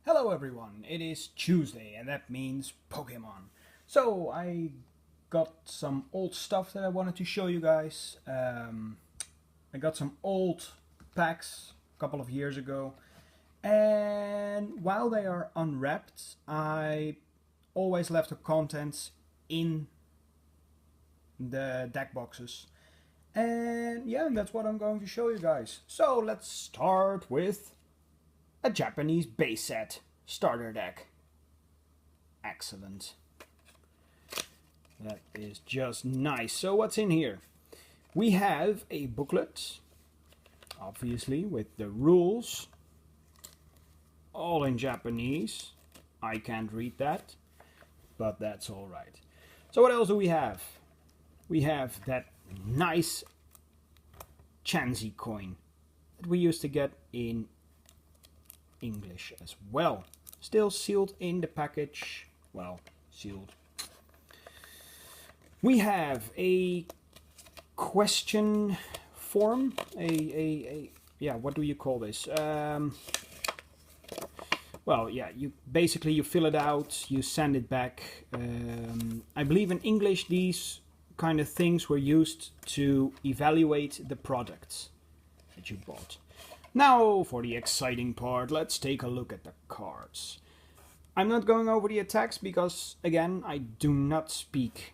Hello everyone, it is Tuesday and that means Pokemon. So I got some old stuff that I wanted to show you guys. I got some old packs a couple of years ago, and while they are unwrapped, I always left the contents in the deck boxes. And yeah, that's what I'm going to show you guys. So let's start with a Japanese base set starter deck. Excellent. That is just nice. So what's in here? We have a booklet, obviously, with the rules, all in Japanese. I can't read that, but that's all right. So what else do we have? We have that nice Chansey coin that we used to get in English as well. Still sealed in the package. Well, sealed. We have a question form. Yeah, what do you call this? Well, yeah, you fill it out, you send it back. I believe in English these kind of things were used to evaluate the products that you bought. Now for the exciting part, let's take a look at the cards. I'm not going over the attacks because, again, I do not speak,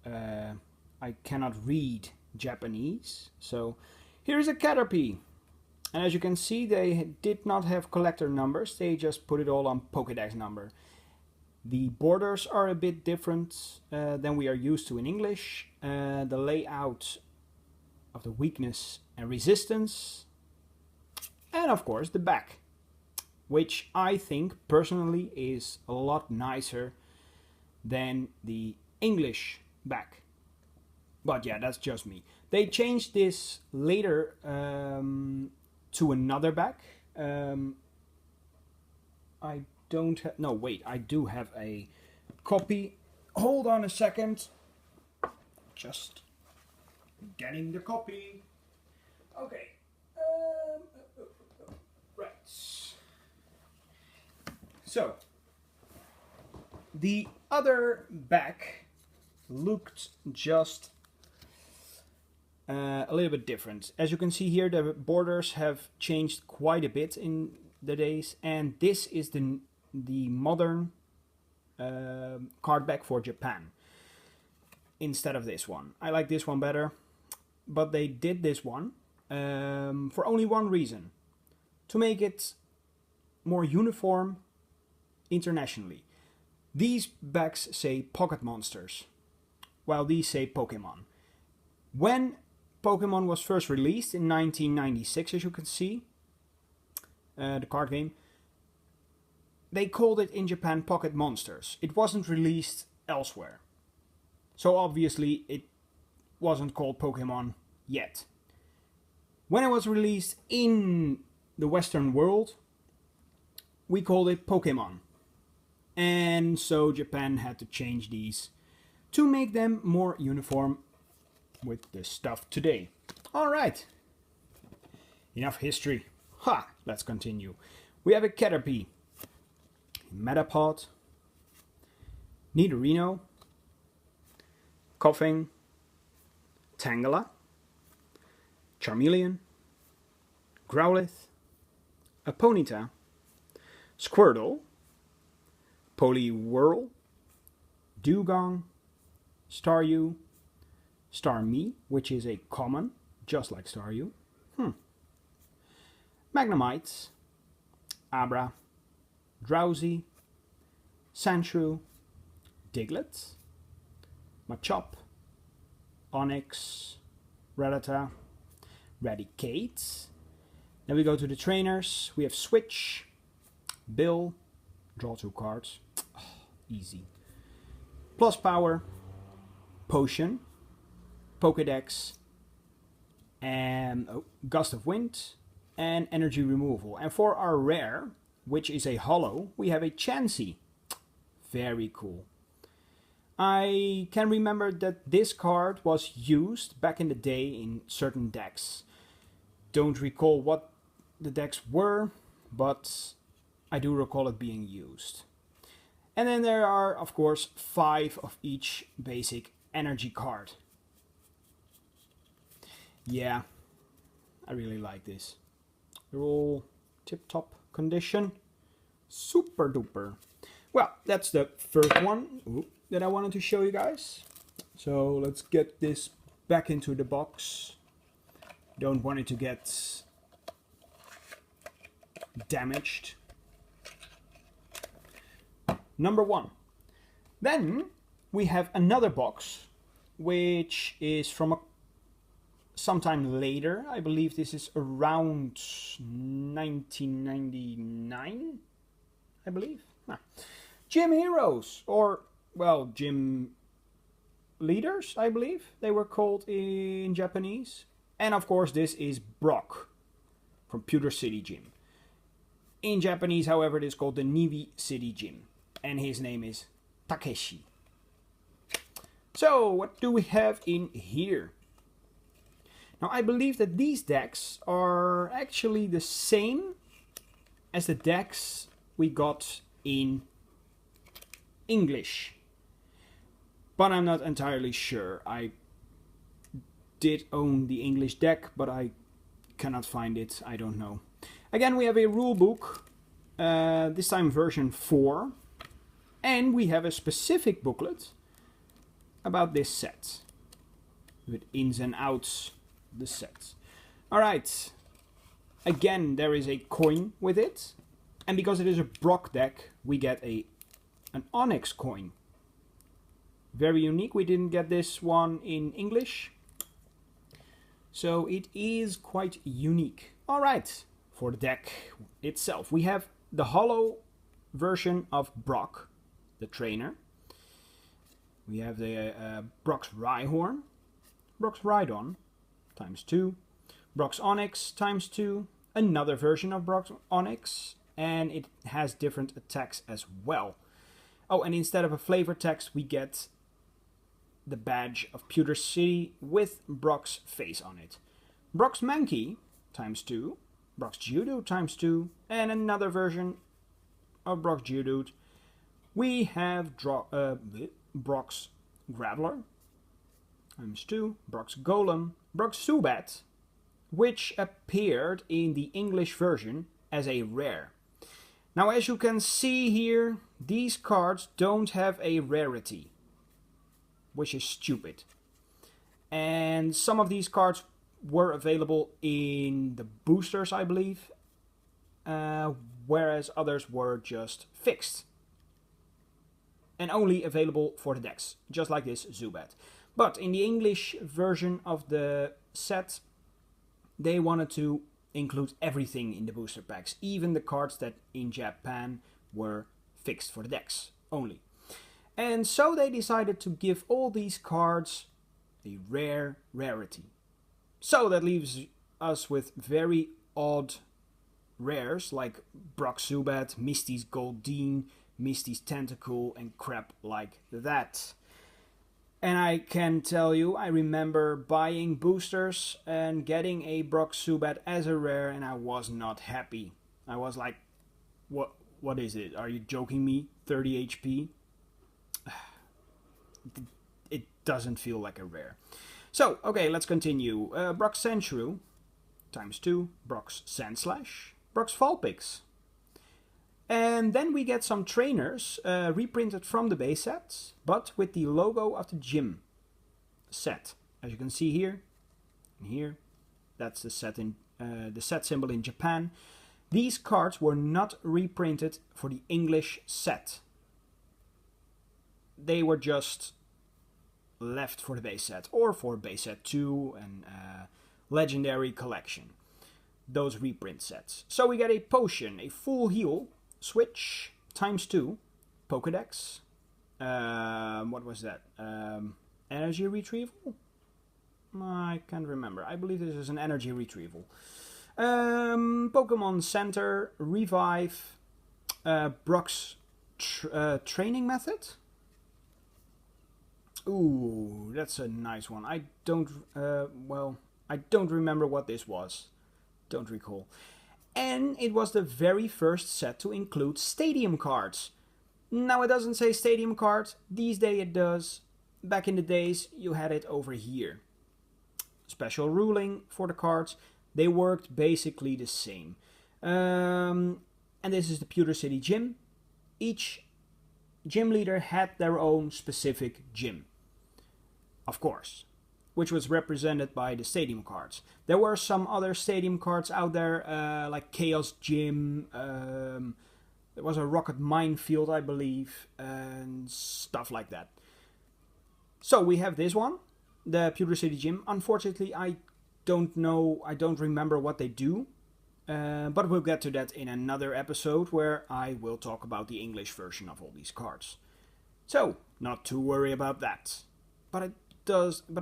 I cannot read Japanese. So here's a Caterpie. And as you can see, they did not have collector numbers, they just put it all on Pokédex number. The borders are a bit different than we are used to in English. The layout of the weakness and resistance. And of course the back, which I think personally is a lot nicer than the English back. But yeah, that's just me. They changed this later to another back. I don't have, no wait, I do have a copy. Hold on a second. Just getting the copy. Okay. Right. So, the other back looked just a little bit different. As you can see here, the borders have changed quite a bit in the days, and this is the modern card back for Japan instead of this one. I like this one better, but they did this one for only one reason: to make it more uniform internationally. These backs say Pocket Monsters, while these say Pokemon. When Pokemon was first released in 1996, as you can see, the card game, they called it in Japan Pocket Monsters. It wasn't released elsewhere. So obviously it wasn't called Pokemon yet. When it was released in the Western world, we called it Pokemon. And so Japan had to change these to make them more uniform with the stuff today. Alright. Enough history. Ha! Let's continue. We have a Caterpie, Metapod, Nidorino, Koffing, Tangela, Charmeleon, Growlithe, a Ponyta, Squirtle, Poliwhirl, Dewgong, Staryu, Starmie, which is a common, just like Staryu, Magnemite, Abra, Drowsy, Sandshrew, Diglett, Machop, Onix, Rattata, Raticate. Then we go to the trainers. We have Switch, Bill, draw 2 cards, easy. Plus Power, Potion, Pokédex, and Gust of Wind, and Energy Removal. And for our rare, which is a holo, we have a Chansey. Very cool. I can remember that this card was used back in the day in certain decks. Don't recall what the decks were, but I do recall it being used. And then there are, of course, 5 of each basic energy card. Yeah, I really like this. They're all tip-top condition. Super duper. Well, that's the first one that I wanted to show you guys. So let's get this back into the box. Don't want it to get damaged. Number 1. Then we have another box, which is from sometime later. I believe this is around 1999, I believe. Gym Heroes, or, well, Gym Leaders, I believe they were called in Japanese. And of course this is Brock from Pewter City Gym. In Japanese, however, it is called the Nibi City Gym. And his name is Takeshi. So, what do we have in here? Now, I believe that these decks are actually the same as the decks we got in English. But I'm not entirely sure. I did own the English deck, but I cannot find it. I don't know. Again, we have a rule book. This time version 4. And we have a specific booklet about this set. With ins and outs of the set. Alright. Again, there is a coin with it. And because it is a Brock deck, we get an Onyx coin. Very unique. We didn't get this one in English. So it is quite unique. Alright. For the deck itself, we have the hollow version of Brock, the trainer. We have the Brock's Rhyhorn, Brock's Rhydon, ×2, Brock's Onyx, ×2, another version of Brock's Onyx, and it has different attacks as well. Oh, and instead of a flavor text, we get the badge of Pewter City with Brock's face on it. Brock's Mankey, ×2, Brock's Geodude, ×2, and another version of Brock's Geodude. We have Brock's Graveler, ×2, Brock's Golem, Brock's Zubat, which appeared in the English version as a rare. Now, as you can see here, these cards don't have a rarity, which is stupid. And some of these cards were available in the boosters, I believe, whereas others were just fixed. And only available for the decks, just like this Zubat. But in the English version of the set, they wanted to include everything in the booster packs, even the cards that in Japan were fixed for the decks only. And so they decided to give all these cards a rare rarity. So that leaves us with very odd rares like Brock Zubat, Misty's Goldeen, Misty's Tentacool, and crap like that. And I can tell you, I remember buying boosters and getting a Brock Zubat as a rare, and I was not happy. I was like, what is it? Are you joking me? 30 HP? It doesn't feel like a rare. So, okay, let's continue. Brock's Sandshrew, ×2, Brock's Sandslash, Brock's Vulpix. And then we get some trainers reprinted from the base sets, but with the logo of the gym set. As you can see here, and here, that's the set in the set symbol in Japan. These cards were not reprinted for the English set. They were just left for the base set, or for base set 2 and legendary collection. Those reprint sets. So we get a potion, a full heal, switch, ×2, Pokedex. What was that? Energy retrieval? I can't remember. I believe this is an energy retrieval. Pokemon Center, Revive, Brock's training method. Ooh, that's a nice one. I don't remember what this was. Don't recall. And it was the very first set to include stadium cards. Now it doesn't say stadium card, these days it does. Back in the days you had it over here. Special ruling for the cards, they worked basically the same. And this is the Pewter City Gym. Each gym leader had their own specific gym, of course, which was represented by the stadium cards. There were some other stadium cards out there, like Chaos Gym, there was a Rocket Minefield, I believe, and stuff like that. So we have this one, the Pewter City Gym. Unfortunately, I don't remember what they do, but we'll get to that in another episode where I will talk about the English version of all these cards. So, not to worry about that. But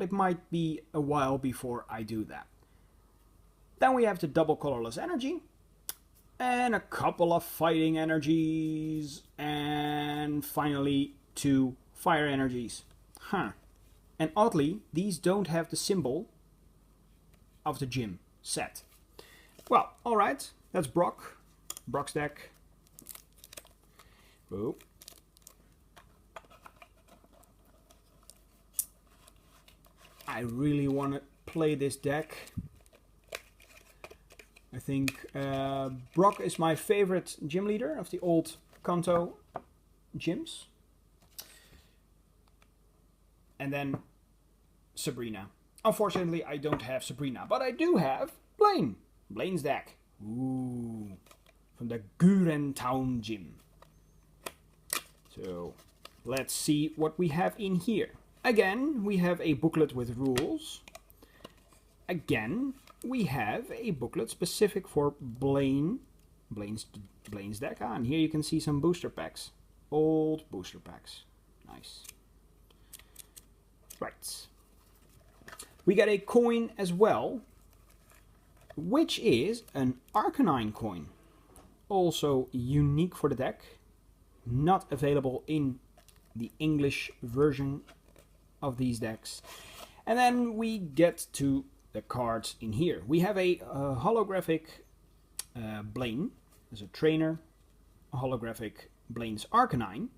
it might be a while before I do that. Then we have the double colorless energy, and a couple of fighting energies, and finally 2 fire energies. And oddly, these don't have the symbol of the gym set. Well, alright, that's Brock's deck. Oh. I really want to play this deck. I think Brock is my favorite gym leader of the old Kanto gyms. And then Sabrina. Unfortunately, I don't have Sabrina, but I do have Blaine. Blaine's deck. Ooh. From the Guren Town Gym. So, let's see what we have in here. Again, we have a booklet with rules. Again, we have a booklet specific for Blaine's deck. And here you can see some booster packs. Old booster packs. Nice. Right. We got a coin as well, which is an Arcanine coin. Also unique for the deck. Not available in the English version of these decks. And then we get to the cards in here. We have a holographic Blaine as a trainer, a holographic Blaine's Arcanine,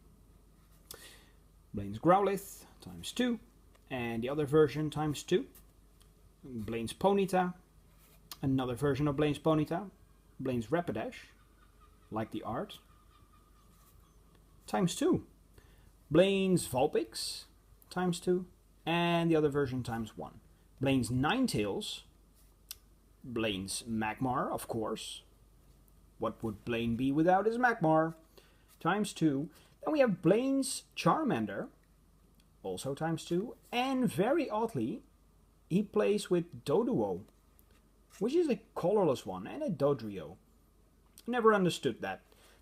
Blaine's Growlithe ×2, and the other version ×2, Blaine's Ponyta, another version of Blaine's Ponyta, Blaine's Rapidash, like the art, ×2, Blaine's Vulpix ×2, and the other version ×1. Blaine's Ninetales, Blaine's Magmar, of course. What would Blaine be without his Magmar? ×2. Then we have Blaine's Charmander, also ×2. And very oddly, he plays with Doduo, which is a colorless one, and a Dodrio. Never understood that.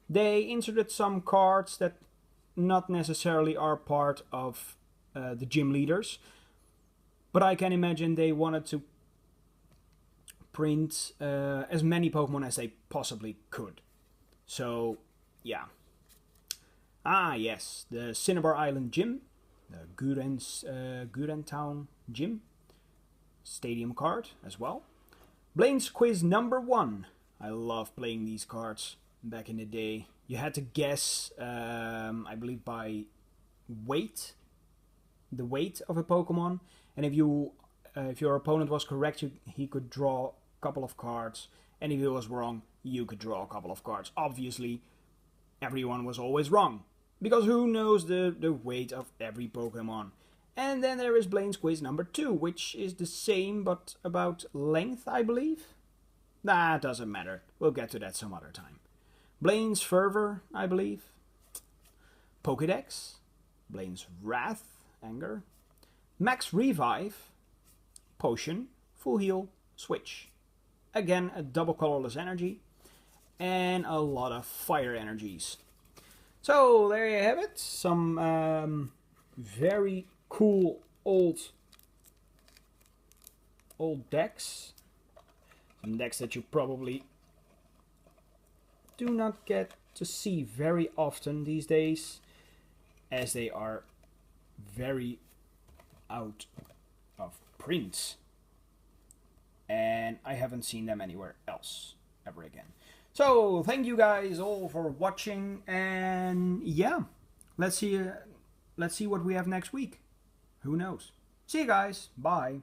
They inserted some cards that not necessarily are part of the gym leaders, but I can imagine they wanted to print as many Pokemon as they possibly could. So, yeah. Ah, yes, the Cinnabar Island Gym, the Guren Town Gym, stadium card as well. Blaine's Quiz #1. I love playing these cards back in the day. You had to guess, I believe by weight, the weight of a Pokemon, and if your opponent was correct, he could draw a couple of cards, and if he was wrong, you could draw a couple of cards. Obviously, everyone was always wrong, because who knows the weight of every Pokemon. And then there is Blaine's Quiz #2, which is the same, but about length, I believe. Nah, doesn't matter. We'll get to that some other time. Blaine's Fervor, I believe. Pokédex. Blaine's Wrath, Anger. Max Revive. Potion. Full Heal. Switch. Again, a double colorless energy. And a lot of fire energies. So, there you have it. Some very cool old decks. Some decks that you probably do not get to see very often these days, as they are very out of print, and I haven't seen them anywhere else ever again. So thank you guys all for watching, and yeah, let's see what we have next week. Who knows? See you guys. Bye.